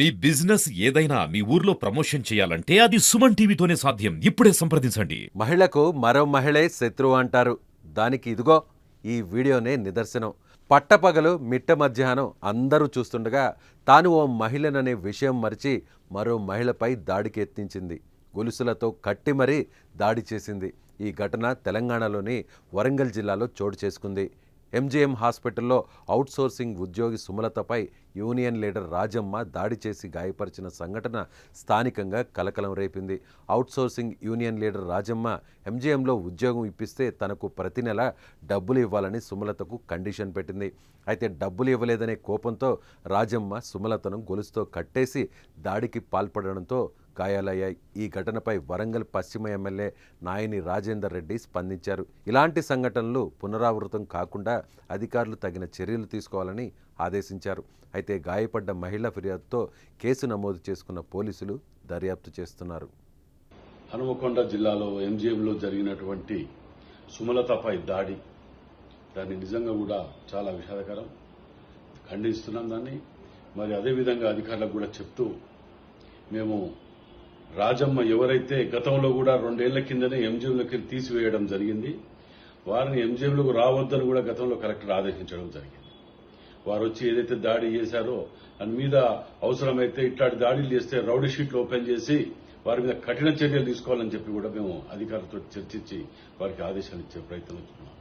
మీ business ఏదైనా మీ ఊర్లో promotion చేయాలంటే అది సుమన్ టీవీతోనే సాధ్యం. ఇప్పుడే సంప్రదించండి. మహిళకు మరో మహిళే శత్రువు అంటారు. దానికి ఇదిగో ఈ వీడియోనే నిదర్శనం. పట్టపగలు మిట్ట మధ్యాహ్నం అందరూ చూస్తుండగా తాను ఓ మహిళననే విషయం మరిచి మరో మహిళపై దాడికి యత్నించింది. గొలుసులతో కట్టి మరీ దాడి చేసింది. ఈ ఘటన తెలంగాణలోని వరంగల్ జిల్లాలో చోటు చేసుకుంది. ఎంజీఎం హాస్పిటల్లో అవుట్సోర్సింగ్ ఉద్యోగి సుమలతపై యూనియన్ లీడర్ రాజమ్మ దాడి చేసి గాయపరిచిన సంఘటన స్థానికంగా కలకలం రేపింది. అవుట్సోర్సింగ్ యూనియన్ లీడర్ రాజమ్మ ఎంజీఎంలో ఉద్యోగం ఇప్పిస్తే తనకు ప్రతి నెల డబ్బులు ఇవ్వాలని సుమలతకు కండిషన్ పెట్టింది. అయితే డబ్బులు ఇవ్వలేదనే కోపంతో రాజమ్మ సుమలతను గొలుసుతో కట్టేసి దాడికి పాల్పడడంతో గాయాలయ్యాయి. ఈ ఘటనపై వరంగల్ పశ్చిమ ఎమ్మెల్యే నాయని రాజేందర్ రెడ్డి స్పందించారు. ఇలాంటి సంఘటనలు పునరావృతం కాకుండా అధికారులు తగిన చర్యలు తీసుకోవాలని ఆదేశించారు. అయితే గాయపడ్డ మహిళ ఫిర్యాదుతో కేసు నమోదు చేసుకున్న పోలీసులు దర్యాప్తు చేస్తున్నారు. హనుమకొండ జిల్లాలో ఎంజీఎంలో జరిగినటువంటి సుమలతపై దాన్ని నిజంగా కూడా చాలా విషాదకరం. ఖండిస్తున్నాం దాన్ని. మరి అదేవిధంగా అధికారులకు కూడా చెప్తూ మేము రాజమ్మ ఎవరైతే గతంలో కూడా 2 ఏళ్ల కిందనే ఎంజీఎంలోకి తీసివేయడం జరిగింది, వారిని ఎంజీఎంలోకి రావద్దని కూడా గతంలో కలెక్టర్ ఆదేశించడం జరిగింది. వారు వచ్చి ఏదైతే దాడి చేశారో దాని మీద అవసరమైతే ఇట్లాంటి దాడులు చేస్తే రౌడీ షీట్లు ఓపెన్ చేసి వారి మీద కఠిన చర్యలు తీసుకోవాలని చెప్పి కూడా మేము అధికారులతో చర్చించి వారికి ఆదేశాలు ఇచ్చే ప్రయత్నం చేస్తున్నాం.